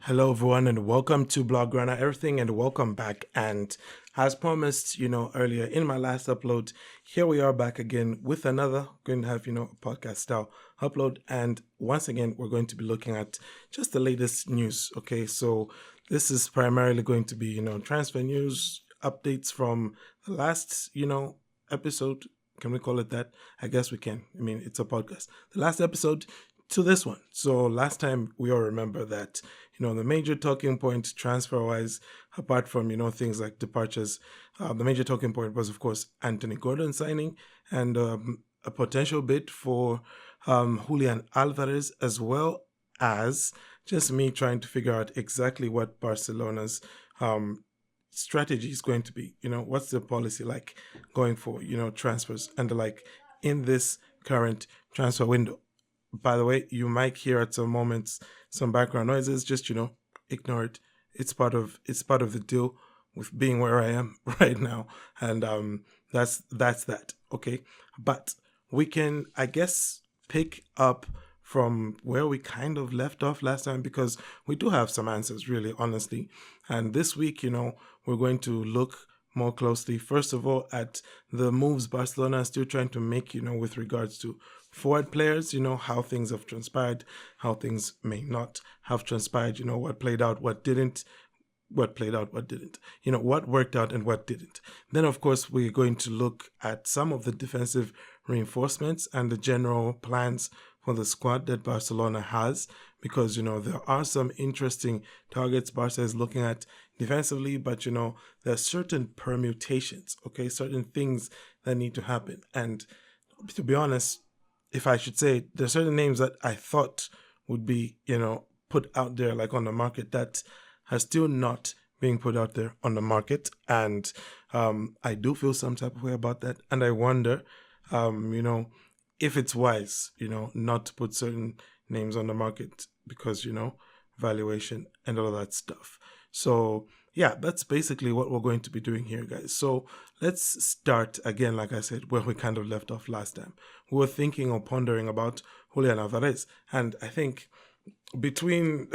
Hello, everyone, and welcome to Blaugrana Everything, and welcome back. And as promised, earlier in my last upload, here we are back again with another. Going to have, a podcast style upload. And once again, we're going to be looking at just the latest news. Okay, so this is primarily going to be, transfer news updates from the last, episode. Can we call it that? I guess we can. I mean, it's a podcast. The last episode to this one. So last time we all remember that, the major talking point transfer wise, apart from, things like departures, the major talking point was, of course, Anthony Gordon signing and a potential bid for Julian Alvarez, as well as just me trying to figure out exactly what Barcelona's strategy is going to be. What's the policy like going for, transfers and the like in this current transfer window. By the way, you might hear at some moments some background noises. Just ignore it. It's part of the deal with being where I am right now, and that's that. Okay, but we can, I guess, pick up from where we kind of left off last time because we do have some answers, really, honestly. And this week, we're going to look more closely, first of all, at the moves Barcelona is still trying to make, with regards to forward players, how things have transpired, how things may not have transpired, what played out, what didn't, what played out, what didn't, what worked out and what didn't. Then, of course, we're going to look at some of the defensive reinforcements and the general plans for the squad that Barcelona has, because, there are some interesting targets Barca is looking at defensively, but, there are certain permutations, okay, certain things that need to happen. And to be honest, if I should say, there are certain names that I thought would be, put out there like on the market that are still not being put out there on the market. And I do feel some type of way about that. And I wonder, if it's wise, not to put certain names on the market because, valuation and all that stuff. So yeah, that's basically what we're going to be doing here, guys. So let's start again, like I said, where we kind of left off last time. We were thinking or pondering about Julian Alvarez. And I think between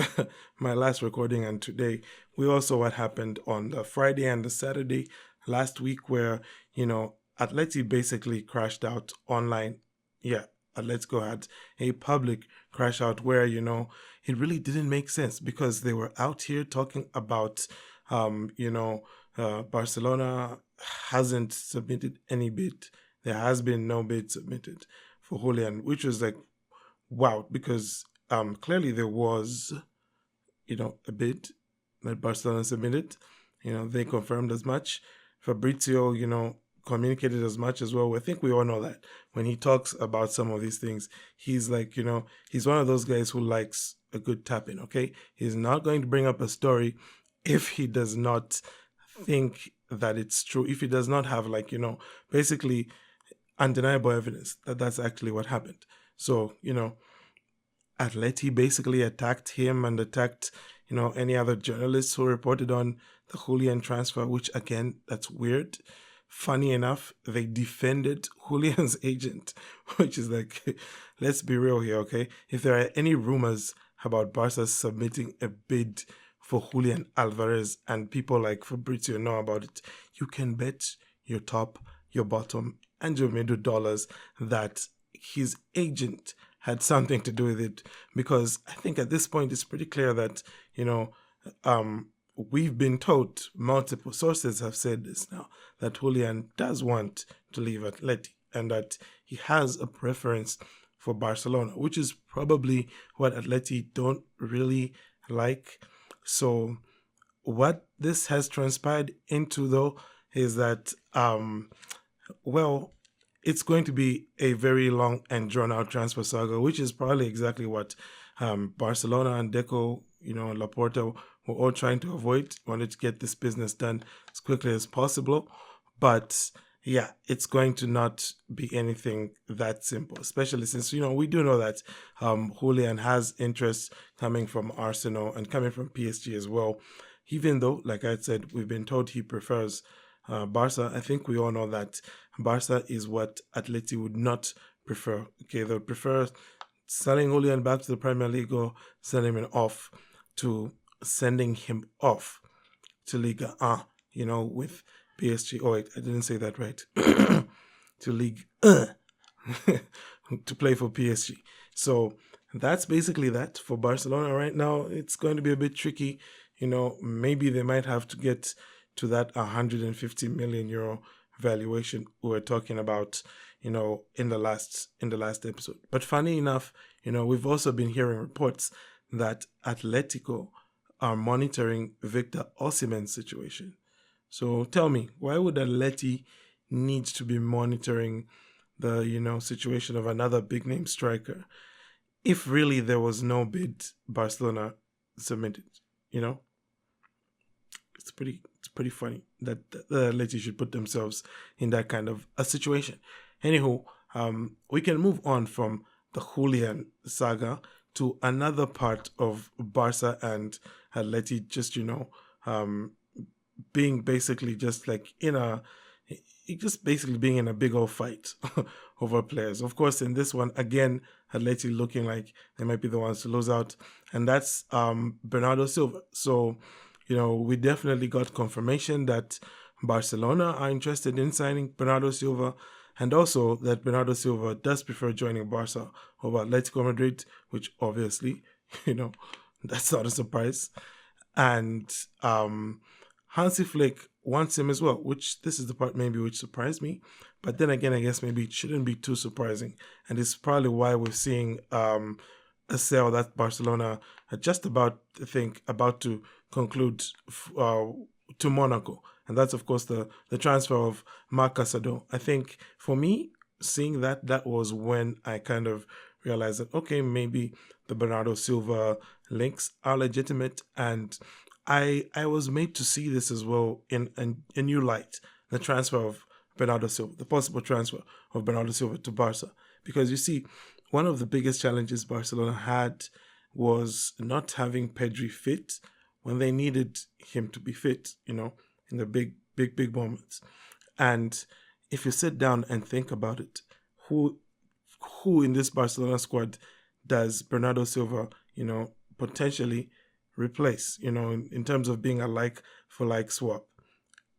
my last recording and today, we also what happened on the Friday and the Saturday last week where, Atleti basically crashed out online. Yeah, Atletico had a public crash out where, it really didn't make sense because they were out here talking about, Barcelona hasn't submitted any bid. There has been no bid submitted for Julian, which was like, wow, because clearly there was, a bid that Barcelona submitted. They confirmed as much. Fabrizio, communicated as much as well. I think we all know that when he talks about some of these things, he's like, he's one of those guys who likes a good tapping, okay? He's not going to bring up a story if he does not think that it's true, if he does not have basically undeniable evidence that that's actually what happened. So, Atleti basically attacked him and attacked, any other journalists who reported on the Julian transfer, which again, that's weird. Funny enough, they defended Julian's agent, which is like, let's be real here, okay? If there are any rumors about Barca submitting a bid for Julian Alvarez and people like Fabrizio know about it, you can bet your top, your bottom, and your middle dollars that his agent had something to do with it, because I think at this point it's pretty clear that, we've been told, multiple sources have said this now, that Julian does want to leave Atleti and that he has a preference for Barcelona, which is probably what Atleti don't really like. So what this has transpired into, though, is that, it's going to be a very long and drawn-out transfer saga, which is probably exactly what Barcelona and Decos, and Laporta were all trying to avoid, wanted to get this business done as quickly as possible. But yeah, it's going to not be anything that simple, especially since, we do know that Julian has interest coming from Arsenal and coming from PSG as well. Even though, like I said, we've been told he prefers Barca. I think we all know that Barca is what Atleti would not prefer. Okay, they would prefer selling Julian back to the Premier League or selling him off to sending him off to Liga A, with PSG. Oh, wait, I didn't say that right. To Ligue 1 to play for PSG. So that's basically that for Barcelona right now. It's going to be a bit tricky. Maybe they might have to get to that 150 million euro valuation we were talking about, in the last episode. But funny enough, we've also been hearing reports that Atletico are monitoring Victor Osimhen's situation. So tell me, why would Atleti need to be monitoring the situation of another big name striker if really there was no bid Barcelona submitted? It's pretty funny that the Atleti should put themselves in that kind of a situation. Anywho, we can move on from the Julian saga to another part of Barca and Atleti, just being basically just like being in a big old fight over players. Of course, in this one again, Atleti looking like they might be the ones to lose out, and that's Bernardo Silva. So, we definitely got confirmation that Barcelona are interested in signing Bernardo Silva, and also that Bernardo Silva does prefer joining Barca over Atletico Madrid, which obviously, that's not a surprise. And Hansi Flick wants him as well, which this is the part maybe which surprised me. But then again, I guess maybe it shouldn't be too surprising. And it's probably why we're seeing a sale that Barcelona are just about to conclude to Monaco. And that's, of course, the transfer of Barcas. I think for me, seeing that was when I kind of realized that, okay, maybe the Bernardo Silva links are legitimate. And I was made to see this as well in a new light, the transfer of Bernardo Silva, the possible transfer of Bernardo Silva to Barca. Because you see, one of the biggest challenges Barcelona had was not having Pedri fit when they needed him to be fit, in the big moments. And if you sit down and think about it, who in this Barcelona squad does Bernardo Silva, potentially replace, in terms of being a like for like swap?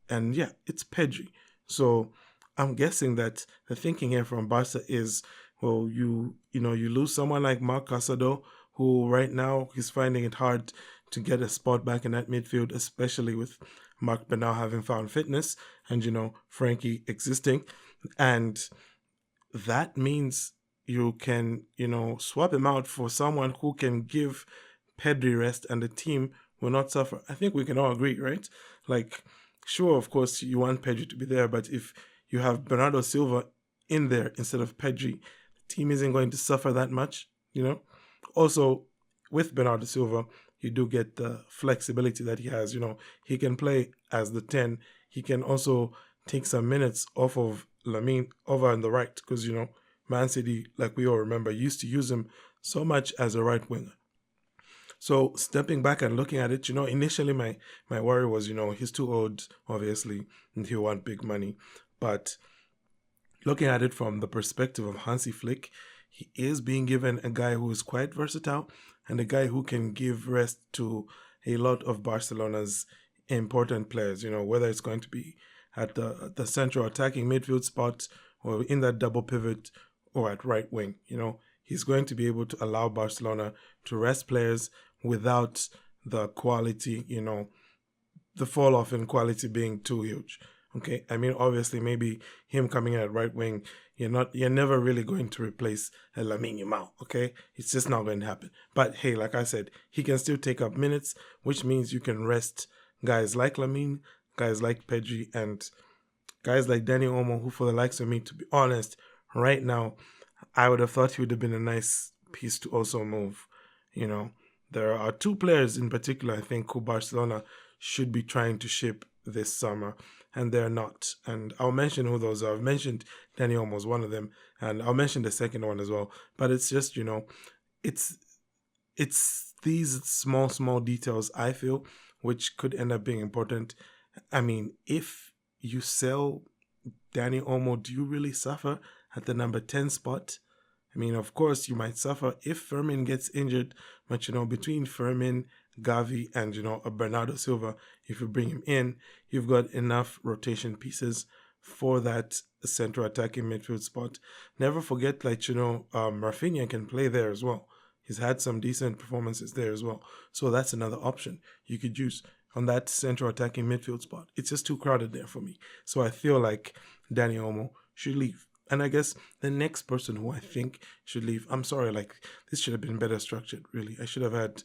And yeah, it's Pedri. So I'm guessing that the thinking here from Barca is, well, you lose someone like Marc Casado, who right now he's finding it hard to get a spot back in that midfield, especially with Marc Bernal having found fitness and, Frankie existing. And that means you can, swap him out for someone who can give Pedri rest and the team will not suffer. I think we can all agree, right? Like, sure, of course, you want Pedri to be there, but if you have Bernardo Silva in there instead of Pedri, the team isn't going to suffer that much, Also, with Bernardo Silva, you do get the flexibility that he has. He can play as the 10. He can also take some minutes off of Lamine over on the right because, Man City, like we all remember, used to use him so much as a right winger. So stepping back and looking at it, initially my worry was, he's too old, obviously, and he'll want big money. But looking at it from the perspective of Hansi Flick, he is being given a guy who is quite versatile and a guy who can give rest to a lot of Barcelona's important players, whether it's going to be at the central attacking midfield spot or in that double pivot or at right wing. He's going to be able to allow Barcelona to rest players without the quality, the fall off in quality being too huge. Okay, I mean, obviously, maybe him coming in at right wing, you're never really going to replace a Lamine Yamal. Okay, it's just not going to happen. But hey, like I said, he can still take up minutes, which means you can rest guys like Lamine, guys like Pedri, and guys like Dani Olmo, who, for the likes of me, to be honest, right now, I would have thought he would have been a nice piece to also move. There are two players in particular, I think, who Barcelona should be trying to ship this summer, and they're not. And I'll mention who those are. I've mentioned Dani Olmo was one of them, and I'll mention the second one as well. But it's just, it's these small details, I feel, which could end up being important. I mean, if you sell Dani Olmo, do you really suffer at the number 10 spot? I mean, of course, you might suffer if Fermin gets injured, but, between Fermin Gavi and, a Bernardo Silva, if you bring him in, you've got enough rotation pieces for that central attacking midfield spot. Never forget, like, Rafinha can play there as well. He's had some decent performances there as well. So that's another option you could use on that central attacking midfield spot. It's just too crowded there for me. So I feel like Dani Olmo should leave. And I guess the next person who I think should leave, I'm sorry, like, this should have been better structured, really. I should have had,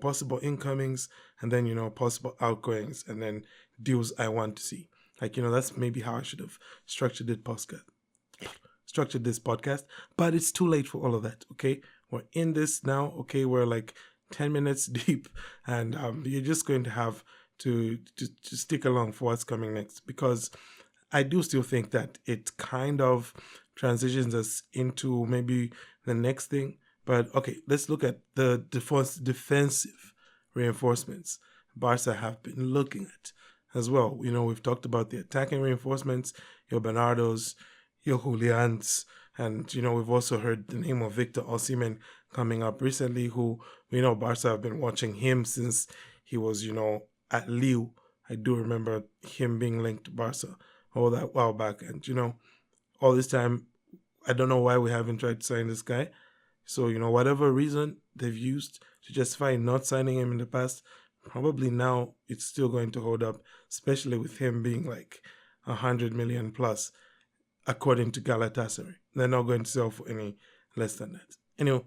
possible incomings and then, possible outgoings and then deals I want to see. Like, that's maybe how I should have structured this podcast, but it's too late for all of that, okay? We're in this now, okay? We're like 10 minutes deep, and you're just going to have to stick along for what's coming next, because I do still think that it kind of transitions us into maybe the next thing. But okay, let's look at the defensive reinforcements Barca have been looking at as well. We've talked about the attacking reinforcements, your Bernardos, your Julians, and, we've also heard the name of Victor Osimhen coming up recently, who we know Barca have been watching him since he was, at Lille. I do remember him being linked to Barca all that while back. And, all this time, I don't know why we haven't tried to sign this guy. So, whatever reason they've used to justify not signing him in the past, probably now it's still going to hold up, especially with him being like 100 million plus, according to Galatasaray. They're not going to sell for any less than that. Anyway,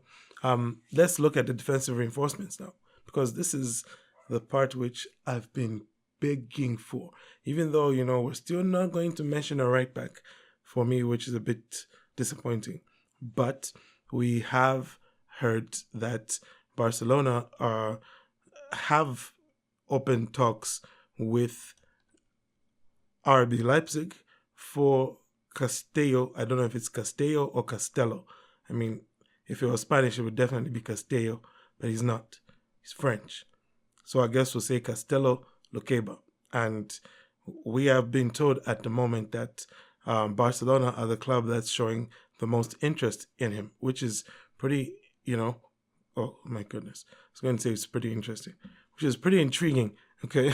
let's look at the defensive reinforcements now, because this is the part which I've been begging for. Even though, we're still not going to mention a right back for me, which is a bit disappointing. But we have heard that Barcelona have open talks with RB Leipzig for Castello. I don't know if it's Castello or Castello. I mean, if it was Spanish, it would definitely be Castello, but he's not. He's French. So I guess we'll say Castello Lukeba. And we have been told at the moment that Barcelona are the club that's showing the most interest in him, which is pretty, oh my goodness. I was going to say it's pretty interesting, which is pretty intriguing, okay,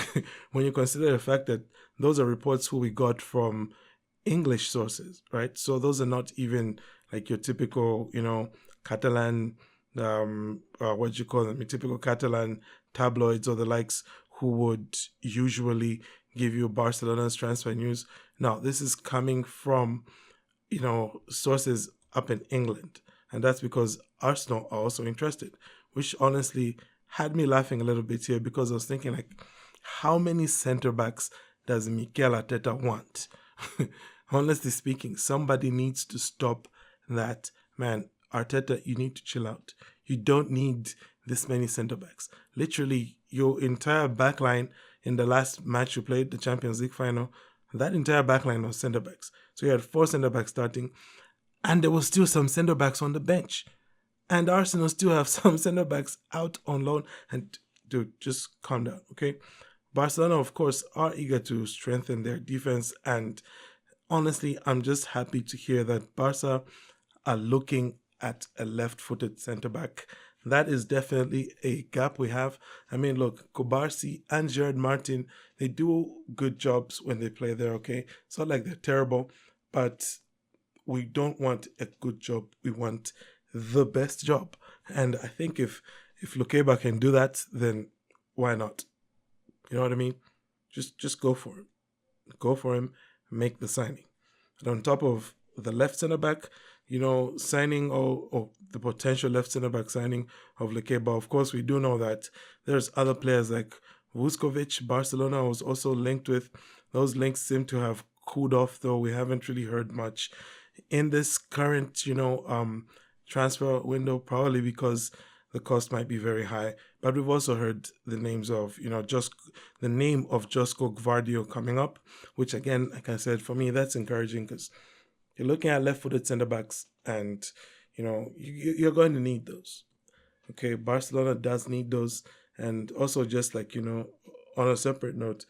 when you consider the fact that those are reports who we got from English sources, right? So those are not even like your typical, Catalan, what do you call them, your typical Catalan tabloids or the likes who would usually give you Barcelona's transfer news. Now, this is coming from, sources up in England. And that's because Arsenal are also interested, which honestly had me laughing a little bit here, because I was thinking, like, how many center backs does Mikel Arteta want? Honestly speaking, somebody needs to stop that. Man, Arteta, you need to chill out. You don't need this many center backs. Literally, your entire backline in the last match you played, the Champions League final, that entire backline was center backs. So you had 4 center backs starting, and there was still some center backs on the bench. And Arsenal still have some center backs out on loan. And dude, just calm down, okay? Barcelona, of course, are eager to strengthen their defense. And honestly, I'm just happy to hear that Barca are looking at a left-footed center back. That is definitely a gap we have. I mean, look, Kobarsi and Gerard Martin, they do good jobs when they play there, okay? It's not like they're terrible, but we don't want a good job. We want the best job. And I think if Lukeba can do that, then why not? You know what I mean? Just go for him. Go for him, make the signing. And on top of the left center back, signing or the potential left center back signing of Lukeba, of course, we do know that there's other players like Vuskovic, Barcelona was also linked with. Those links seem to have cooled off, though we haven't really heard much in this current, transfer window, probably because the cost might be very high. But we've also heard the names of, just the name of Josko Gvardio coming up, which again, like I said, for me, that's encouraging because you're looking at left-footed centre-backs and, you're going to need those. Okay, Barcelona does need those. And also just like, on a separate note,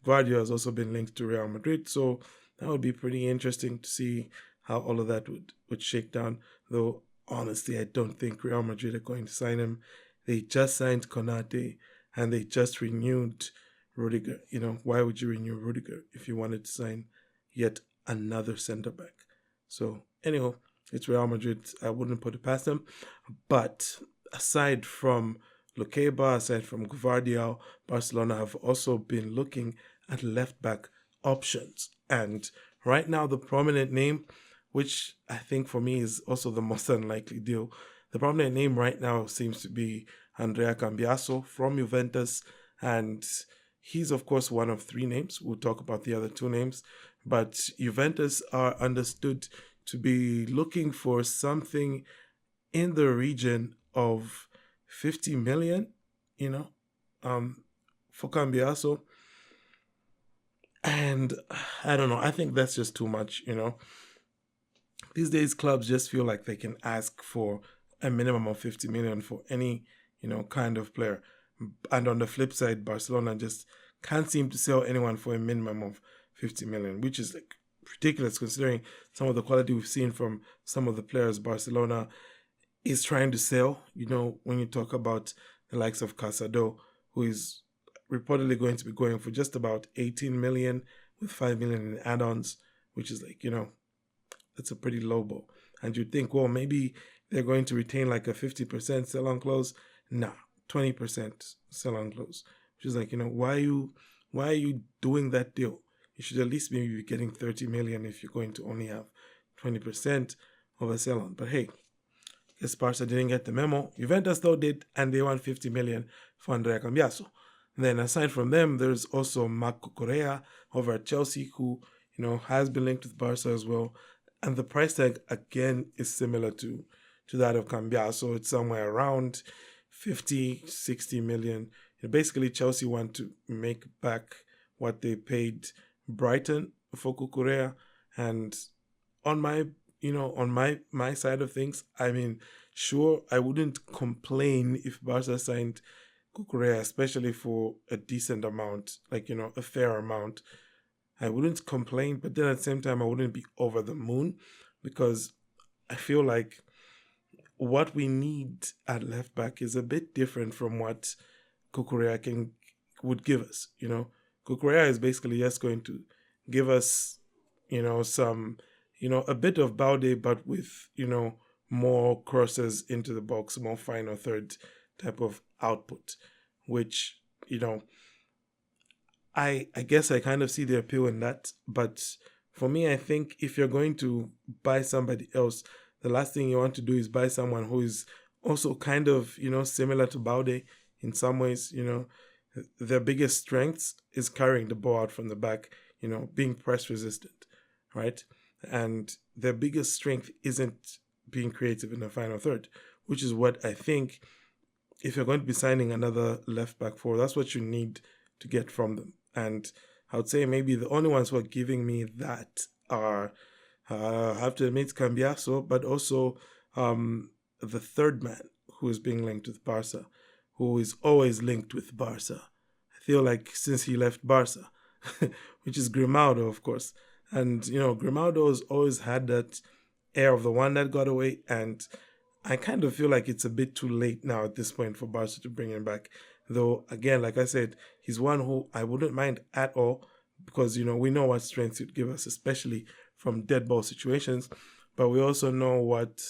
Gvardio has also been linked to Real Madrid. So that would be pretty interesting to see how all of that would shake down. Though, honestly, I don't think Real Madrid are going to sign him. They just signed Konate. and they just renewed Rudiger. Why would you renew Rudiger if you wanted to sign yet another centre back? So anyhow, it's Real Madrid. I wouldn't put it past them. But aside from Lukeba, aside from Gvardiol, Barcelona have also been looking at left back options. And right now, the prominent name, which I think for me is also the most unlikely deal, the prominent name right now seems to be Andrea Cambiaso from Juventus. And he's, of course, one of three names. We'll talk about the other two names. But Juventus are understood to be looking for something in the region of 50 million, for Cambiaso. And I don't know. I think that's just too much, These days, clubs just feel like they can ask for a minimum of 50 million for any, kind of player. And on the flip side, Barcelona just can't seem to sell anyone for a minimum of 50 million, which is like ridiculous considering some of the quality we've seen from some of the players Barcelona is trying to sell. When you talk about the likes of Casado, who is reportedly going to be going for just about 18 million with 5 million in add-ons, which is like, that's a pretty low ball. And you'd think, well, maybe they're going to retain like a 50% sell-on clause. Nah, 20% sell-on clause, which is like, why are you doing that deal? You should at least maybe be getting 30 million if you're going to only have 20% of a sell-on. But hey, I guess Barca didn't get the memo. Juventus though did, and they want 50 million for Andrea Cambiaso. Then aside from them, there's also Cucurella over at Chelsea, who, has been linked with Barca as well. And the price tag, again, is similar to that of Cambiaso. It's somewhere around 50, 60 million. Basically, Chelsea want to make back what they paid Brighton for Cucurella. And on my side of things, I mean, sure, I wouldn't complain if Barca signed Cucurella, especially for a decent amount, like, a fair amount. I wouldn't complain, but then at the same time, I wouldn't be over the moon, because I feel like what we need at left back is a bit different from what Cucurella would give us. Cucurella is basically just going to give us, some, a bit of Baude, but with, more crosses into the box, more final third type of output, which, I guess I kind of see the appeal in that. But for me, I think if you're going to buy somebody else, the last thing you want to do is buy someone who is also kind of, similar to Baude in some ways. Their biggest strengths is carrying the ball out from the back, being press resistant, right? And their biggest strength isn't being creative in the final third, which is what I think, if you're going to be signing another left back forward, that's what you need to get from them. And I would say maybe the only ones who are giving me that are, I have to admit, Cambiaso, but also the third man who is being linked with Barca, who is always linked with Barca. I feel like since he left Barca, which is Grimaldo, of course. And, Grimaldo has always had that air of the one that got away, and I kind of feel like it's a bit too late now at this point for Barca to bring him back. Though, again, like I said, he's one who I wouldn't mind at all, because, we know what strengths he'd give us, especially from dead ball situations, but we also know what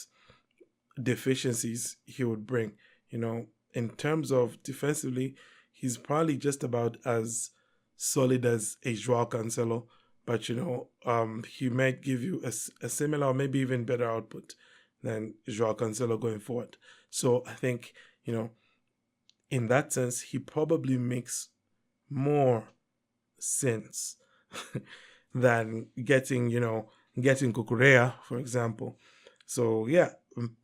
deficiencies he would bring. In terms of defensively, he's probably just about as solid as a Joao Cancelo, but, he might give you a similar or maybe even better output than Joao Cancelo going forward. So I think, in that sense, he probably makes more sense than getting Cucurella, for example. So yeah,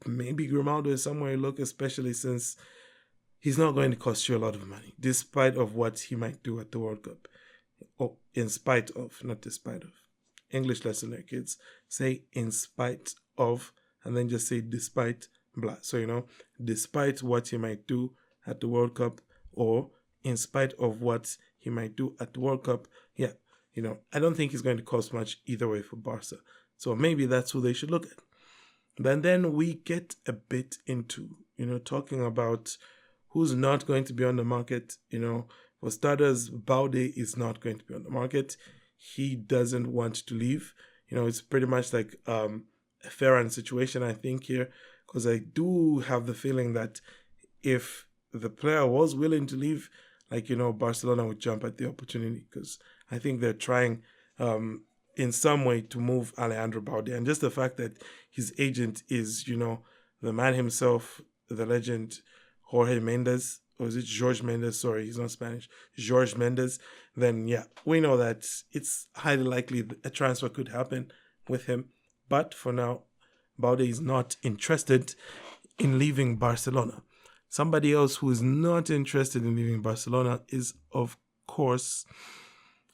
maybe Grimaldo is somewhere you look, especially since he's not going to cost you a lot of money, despite of what he might do at the World Cup. Oh, in spite of, not despite of. English lesson there, kids. Say in spite of, and then just say despite blah. So, despite what he might do at the World Cup, or in spite of what he might do at the World Cup, yeah, I don't think he's going to cost much either way for Barca. So maybe that's who they should look at. But then we get a bit into, talking about who's not going to be on the market. For starters, Balde is not going to be on the market. He doesn't want to leave. It's pretty much like a Ferran situation, I think, here, because I do have the feeling that if the player was willing to leave, Barcelona would jump at the opportunity, because I think they're trying in some way to move Alejandro Balde. And just the fact that his agent is, the man himself, the legend, Jorge Mendes, or is it Jorge Mendes? Sorry, he's not Spanish. Jorge Mendes. Then, yeah, we know that it's highly likely that a transfer could happen with him. But for now, Balde is not interested in leaving Barcelona. Somebody else who is not interested in leaving Barcelona is, of course,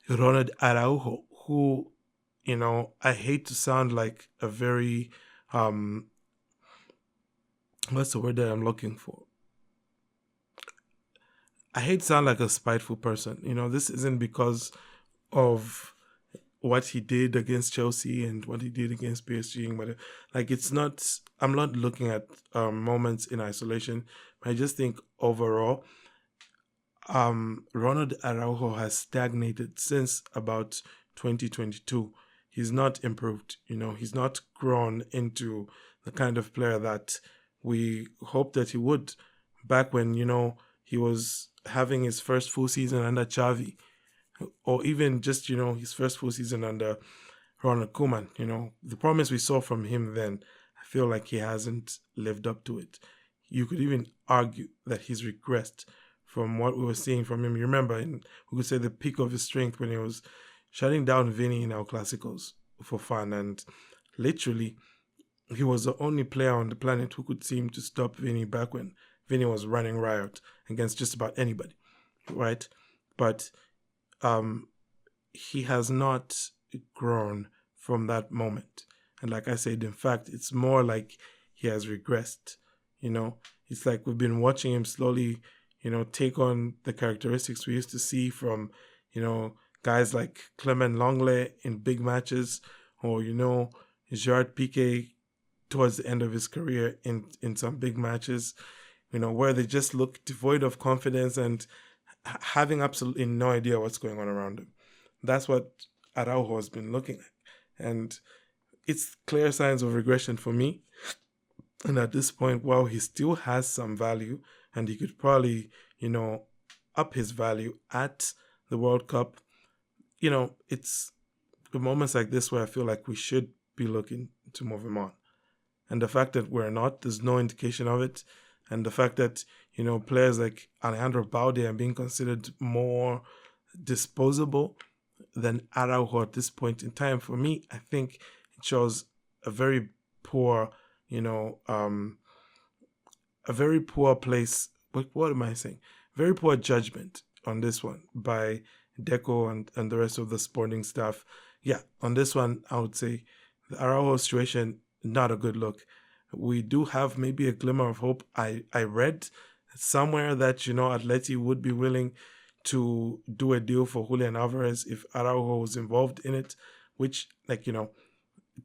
Ronald Araujo, who, I hate to sound like a very, what's the word that I'm looking for? I hate to sound like a spiteful person. This isn't because of what he did against Chelsea and what he did against PSG. But it's not, I'm not looking at moments in isolation. But I just think overall, Ronald Araujo has stagnated since about 2022. He's not improved. He's not grown into the kind of player that we hoped that he would back when, he was having his first full season under Xavi, or even just, his first full season under Ronald Koeman. The promise we saw from him then, I feel like he hasn't lived up to it. You could even argue that he's regressed from what we were seeing from him. You remember, we could say the peak of his strength when he was shutting down Vini in our Clásicos for fun, and literally, he was the only player on the planet who could seem to stop Vini back when Vini was running riot against just about anybody, right? But he has not grown from that moment. And like I said, in fact, it's more like he has regressed. It's like we've been watching him slowly, take on the characteristics we used to see from, guys like Clement Longley in big matches, or, Gerard Piqué towards the end of his career in some big matches, where they just look devoid of confidence and having absolutely no idea what's going on around them. That's what Araujo has been looking at. And it's clear signs of regression for me. And at this point, while he still has some value, and he could probably, up his value at the World Cup, it's the moments like this where I feel like we should be looking to move him on. And the fact that we're not, there's no indication of it. And the fact that, players like Alejandro Balde are being considered more disposable than Araujo at this point in time, for me, I think it shows a very poor, a very poor place. What am I saying? Very poor judgment on this one by Decos and the rest of the sporting staff. Yeah, on this one, I would say the Araujo situation, not a good look. We do have maybe a glimmer of hope. I read somewhere that, Atleti would be willing to do a deal for Julian Alvarez if Araujo was involved in it, which,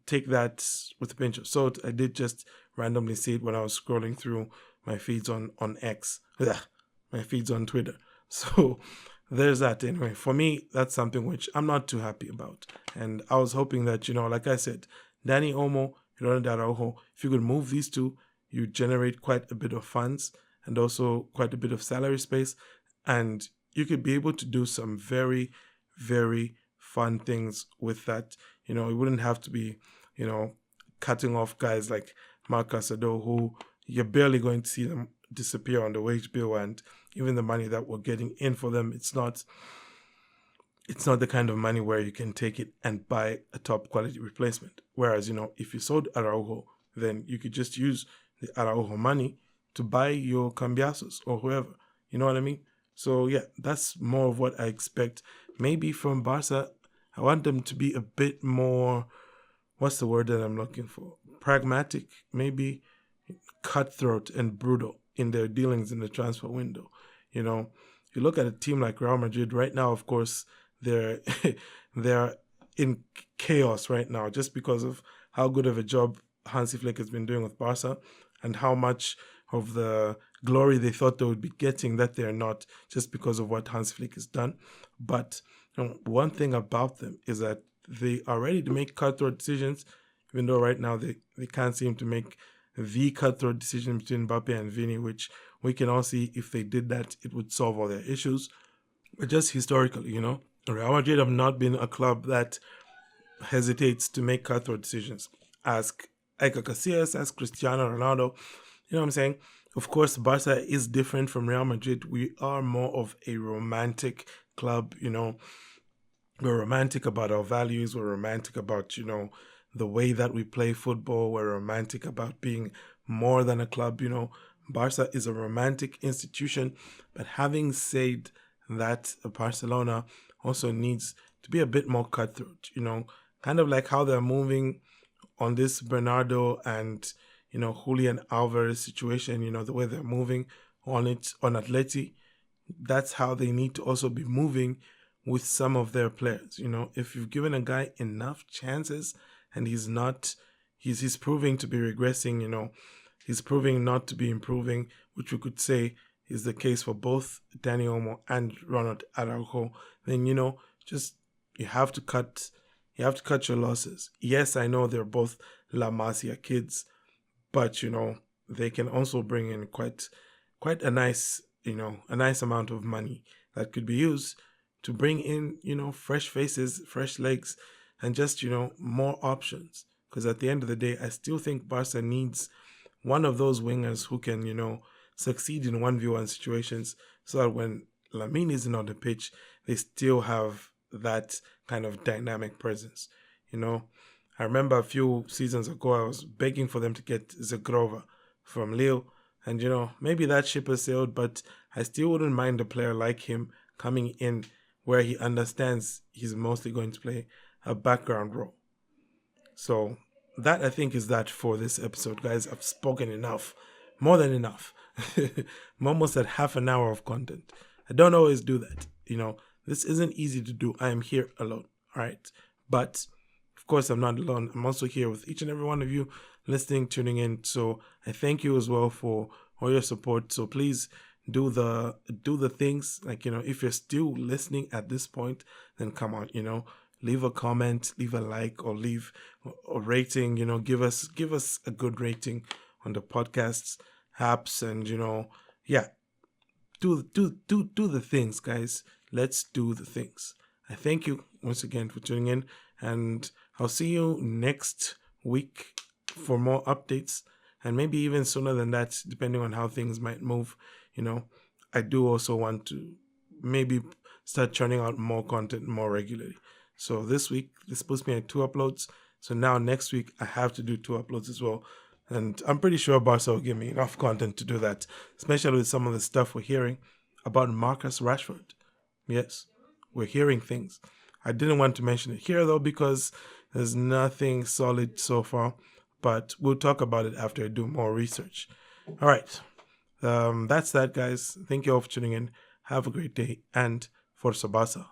take that with a pinch of salt. I did just randomly see it when I was scrolling through my feeds on X, my feeds on Twitter. So there's that. Anyway, for me, that's something which I'm not too happy about. And I was hoping that, like I said, Dani Olmo, Ronald Araujo, if you could move these two, you generate quite a bit of funds and also quite a bit of salary space. And you could be able to do some very, very fun things with that. It wouldn't have to be, cutting off guys like Marcas, who you're barely going to see them disappear on the wage bill, and even the money that we're getting in for them, it's not the kind of money where you can take it and buy a top quality replacement. Whereas, if you sold Araujo, then you could just use the Araujo money to buy your Cambiasos or whoever. You know what I mean? So yeah, that's more of what I expect. Maybe from Barca, I want them to be a bit more, what's the word that I'm looking for? Pragmatic, maybe cutthroat and brutal in their dealings in the transfer window. You look at a team like Real Madrid right now, of course, they're in chaos right now just because of how good of a job Hansi Flick has been doing with Barca and how much of the glory they thought they would be getting that they're not, just because of what Hans Flick has done. But one thing about them is that they are ready to make cutthroat decisions, even though right now they can't seem to make the cutthroat decision between Mbappe and Vini, which we can all see if they did that, it would solve all their issues. But just historically, Real Madrid have not been a club that hesitates to make cutthroat decisions. Ask Iker Casillas, ask Cristiano Ronaldo. You know what I'm saying? Of course, Barca is different from Real Madrid. We are more of a romantic club, We're romantic about our values. We're romantic about, the way that we play football. We're romantic about being more than a club, Barca is a romantic institution. But having said that, Barcelona also needs to be a bit more cutthroat, kind of like how they're moving on this Bernardo and, Julian Alvarez situation, the way they're moving on it on Atleti. That's how they need to also be moving with some of their players. If you've given a guy enough chances and he's proving to be regressing, he's proving not to be improving, which we could say is the case for both Dani Olmo and Ronald Araujo, then, you have to cut your losses. Yes, I know they're both La Masia kids, but, they can also bring in quite a nice, a nice amount of money that could be used to bring in, fresh faces, fresh legs, and just, more options. Because at the end of the day, I still think Barca needs one of those wingers who can, succeed in 1v1 situations, so that when Lamine isn't on the pitch, they still have that kind of dynamic presence. I remember a few seasons ago, I was begging for them to get Zagrova from Lille, and maybe that ship has sailed, but I still wouldn't mind a player like him coming in where he understands he's mostly going to play a background role. So that, I think, is that for this episode, guys. I've spoken enough, more than enough. I'm almost at half an hour of content. I don't always do that. This isn't easy to do. I am here alone, all right? But of course, I'm not alone. I'm also here with each and every one of you listening, tuning in. So I thank you as well for all your support. So please do the things, like, if you're still listening at this point, then come on, leave a comment, leave a like, or leave a rating, give us a good rating on the podcasts apps, and do the things, guys. Let's do the things. I thank you once again for tuning in, and I'll see you next week for more updates, and maybe even sooner than that, depending on how things might move. I do also want to maybe start churning out more content more regularly. So this week, this puts me at 2 uploads. So now next week, I have to do 2 uploads as well. And I'm pretty sure Barca will give me enough content to do that, especially with some of the stuff we're hearing about Marcus Rashford. Yes, we're hearing things. I didn't want to mention it here, though, because there's nothing solid so far. But we'll talk about it after I do more research. All right. That's that, guys. Thank you all for tuning in. Have a great day, and Forza Barca.